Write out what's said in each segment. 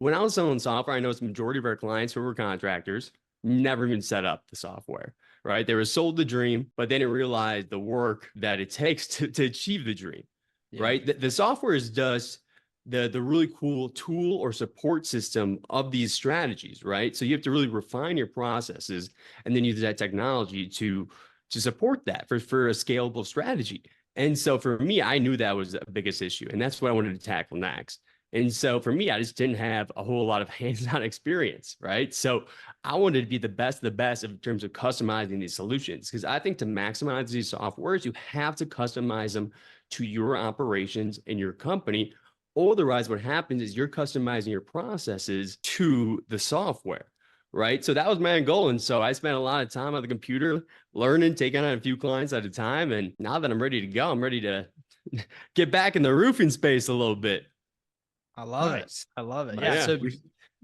when I was selling software, I know it's the majority of our clients who were contractors never even set up the software, right? They were sold the dream, but they didn't realize the work that it takes to achieve the dream, Yeah. right? The software is just the really cool tool or support system of these strategies, right? So you have to really refine your processes and then use that technology to support that for a scalable strategy. And so for me, I knew that was the biggest issue, and that's what I wanted to tackle next. And so for me, I just didn't have a whole lot of hands-on experience, right? So I wanted to be the best in terms of customizing these solutions, because I think to maximize these softwares, you have to customize them to your operations and your company. Otherwise, what happens is you're customizing your processes to the software, right? So that was my goal. And so I spent a lot of time on the computer learning, taking on a few clients at a time. And now that I'm ready to go, I'm ready to get back in the roofing space a little bit. I love it. Nice. I love it. Nice. Yeah. Yeah. So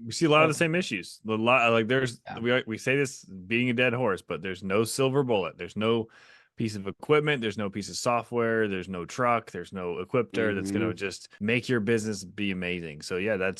We see a lot of the same issues. A lot like there's Yeah. we say this being a dead horse, but there's no silver bullet. There's no piece of equipment. There's no piece of software. There's no truck. There's no equipter that's going to just make your business be amazing. So yeah,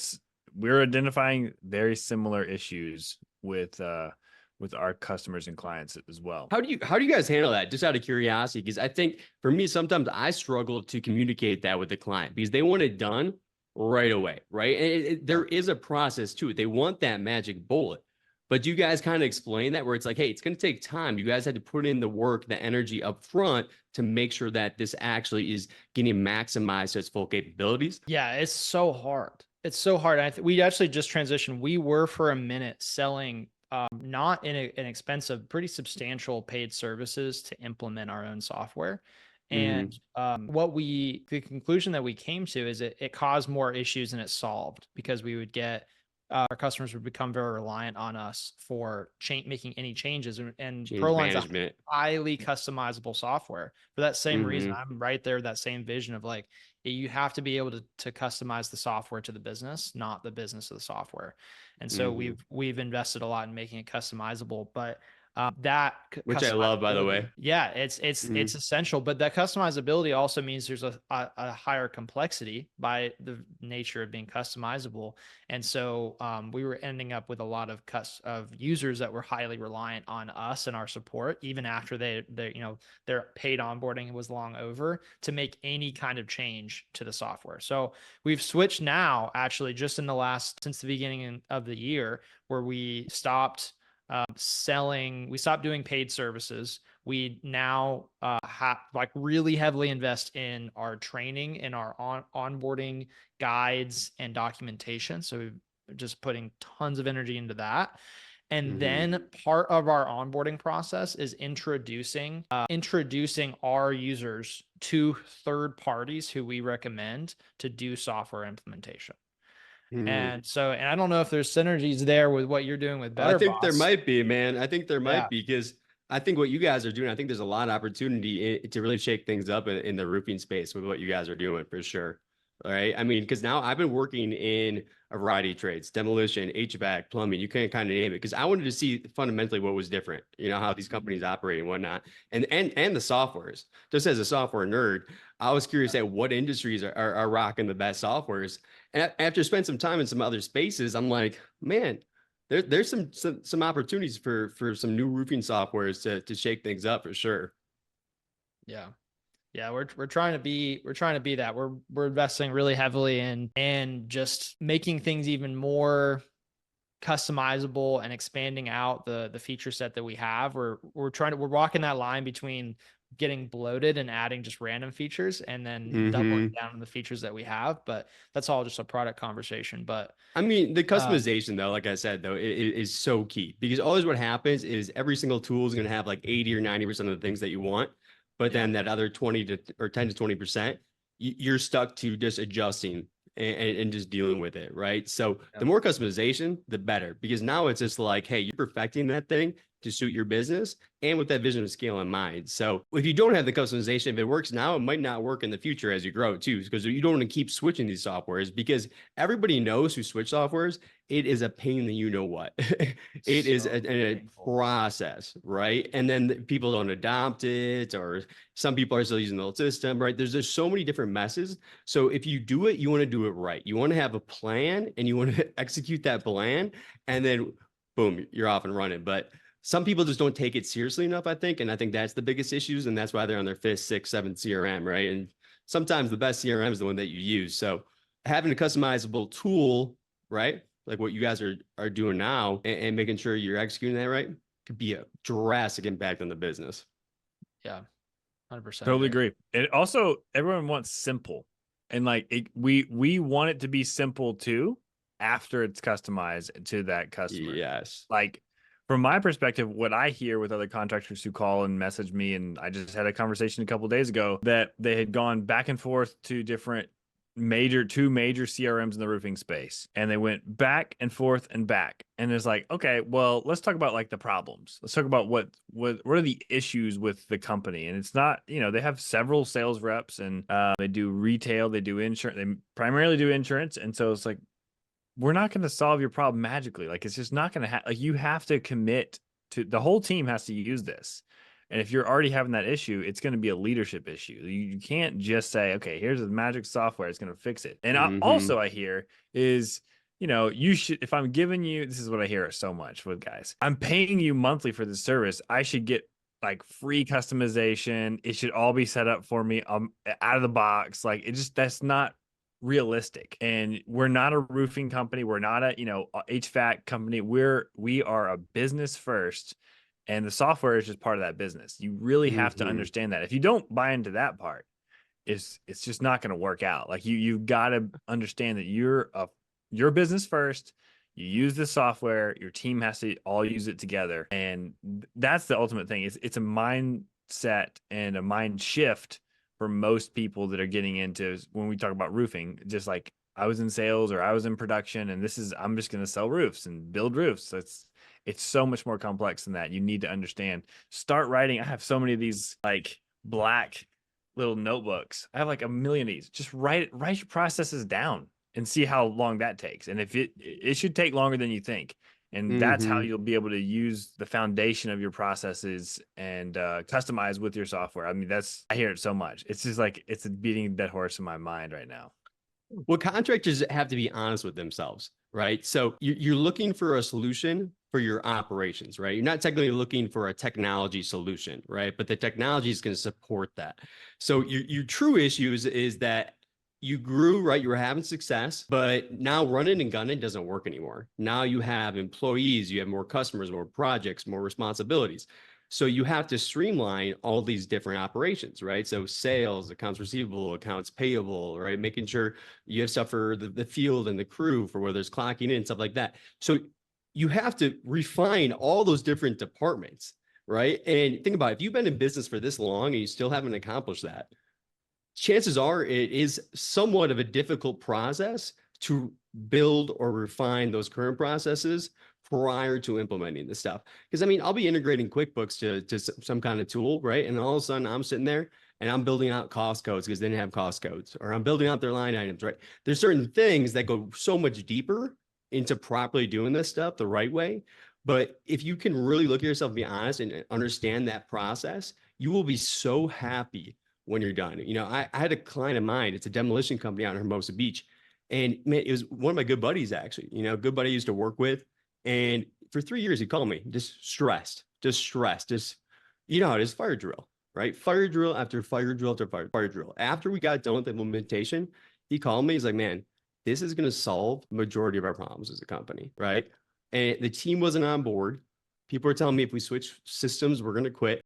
we're identifying very similar issues with our customers and clients as well. How do you guys handle that? Just out of curiosity, because I think for me, sometimes I struggle to communicate that with the client because they want it done right away, right? And there is a process to it. They want that magic bullet. But you guys kind of explain that where it's like, hey, it's going to take time. You guys had to put in the work, the energy up front to make sure that this actually is getting maximized to its full capabilities. Yeah, it's so hard. It's so hard. We actually just transitioned. We were for a minute selling not inexpensive, pretty substantial paid services to implement our own software. And the conclusion that we came to is it caused more issues than it solved, because we would get our customers would become very reliant on us for making any changes. And Change Proline's a management. highly customizable software for that same reason. I'm right there, that same vision of like, you have to be able to customize the software to the business, not the business of the software. And so we've invested a lot in making it customizable, but which I love, by the way. Yeah, it's essential, but that customizability also means there's a higher complexity by the nature of being customizable. And so we were ending up with a lot of users that were highly reliant on us and our support, even after their paid onboarding was long over, to make any kind of change to the software. So we've switched now, actually, just since the beginning of the year, where we stopped we stopped doing paid services. We now really heavily invest in our training and our onboarding guides and documentation. So we're just putting tons of energy into that. And then part of our onboarding process is introducing our users to third parties who we recommend to do software implementation. And I don't know if there's synergies there with what you're doing with Better I think Boss. there might be, man. I think there might be, because I think what you guys are doing, I think there's a lot of opportunity to really shake things up in the roofing space with what you guys are doing, for sure. All right. I mean, because now I've been working in a variety of trades: demolition, HVAC, plumbing, you can kind of name it, because I wanted to see fundamentally what was different, how these companies operate and whatnot, and the softwares. Just as a software nerd, I was curious at what industries are rocking the best softwares. And after spending some time in some other spaces, I'm like, man, there's some opportunities for some new roofing softwares to shake things up, for sure. Yeah. Yeah, we're trying to be that. We're investing really heavily in and just making things even more customizable and expanding out the feature set that we have. We're walking that line between getting bloated and adding just random features, and then doubling down on the features that we have. But that's all just a product conversation. But I mean, the customization, though, like I said, though, it is so key, because always what happens is every single tool is going to have like 80 or 90% of the things that you want. But then that other 10 to 20%, you're stuck to just adjusting and just dealing with it, right? So the more customization, the better, because now it's just like, hey, you're perfecting that thing. to suit your business and with that vision of scale in mind. So if you don't have the customization, if it works now, it might not work in the future as you grow too, because you don't want to keep switching these softwares, because everybody knows who switch softwares. It is a pain that you know what. It is a process, right? And then people don't adopt it, or some people are still using the old system, right? There's just so many different messes. So if you do it, you want to do it right. You want to have a plan and you want to execute that plan, and then boom, you're off and running. But some people just don't take it seriously enough, I think. And I think that's the biggest issues. And that's why they're on their fifth, sixth, seventh CRM, right? And sometimes the best CRM is the one that you use. So having a customizable tool, right? Like what you guys are doing now, and making sure you're executing that right, could be a drastic impact on the business. Yeah, 100%. Totally agree. It also, everyone wants simple, and like we want it to be simple too after it's customized to that customer. Yes. Like from my perspective, what I hear with other contractors who call and message me, and I just had a conversation a couple of days ago that they had gone back and forth to two major CRMs in the roofing space, and they went back and forth and back. And it's like, okay, well, let's talk about like the problems. Let's talk about what are the issues with the company. And it's not, they have several sales reps, and they do retail, they do insurance, they primarily do insurance. And so it's like, we're not going to solve your problem magically. Like, it's just not going to like, you have to commit to, the whole team has to use this. And if you're already having that issue, it's going to be a leadership issue. You can't just say, okay, here's the magic software, it's going to fix it. And I hear is, you should, if I'm giving you, this is what I hear so much with guys, I'm paying you monthly for this service, I should get like free customization. It should all be set up for me out of the box. Like, that's not realistic. And we're not a roofing company. We're not a, HVAC company. We are a business first. And the software is just part of that business. You really have to understand that. If you don't buy into that part, it's just not going to work out. Like you've got to understand that you're business first. You use the software. Your team has to all use it together, and that's the ultimate thing. It's a mindset and a mind shift for most people that are getting into, when we talk about roofing. Just like I was in sales or I was in production, and I'm just going to sell roofs and build roofs. So it's so much more complex than that. You need to understand. Start writing. I have so many of these like black little notebooks. I have like a million of these. Just write your processes down and see how long that takes. And if it should take longer than you think. And that's how you'll be able to use the foundation of your processes and customize with your software. I mean, I hear it so much. It's just like, it's a beating a dead horse in my mind right now. Well, contractors have to be honest with themselves, right? So you're looking for a solution for your operations, right? You're not technically looking for a technology solution, right? But the technology is going to support that. So your true issue is that you grew, right? You were having success, but now running and gunning doesn't work anymore. Now you have employees, you have more customers, more projects, more responsibilities. So you have to streamline all these different operations, right? So sales, accounts receivable, accounts payable, right? Making sure you have stuff for the field and the crew for where there's clocking in, stuff like that. So you have to refine all those different departments, right? And think about it, if you've been in business for this long and you still haven't accomplished that, chances are it is somewhat of a difficult process to build or refine those current processes prior to implementing this stuff. Because I mean, I'll be integrating QuickBooks to some kind of tool, right? And all of a sudden I'm sitting there and I'm building out cost codes because they didn't have cost codes, or I'm building out their line items, right? There's certain things that go so much deeper into properly doing this stuff the right way. But if you can really look at yourself and be honest and understand that process, you will be so happy when you're done. I had a client of mine, it's a demolition company out in Hermosa Beach. And man, it was one of my good buddies, actually, good buddy I used to work with. And for 3 years, he called me just stressed, how it is, fire drill, right? Fire drill after fire drill after fire drill. After we got done with the implementation, he called me. He's like, man, this is going to solve the majority of our problems as a company, right? And the team wasn't on board. People were telling me if we switch systems, we're going to quit.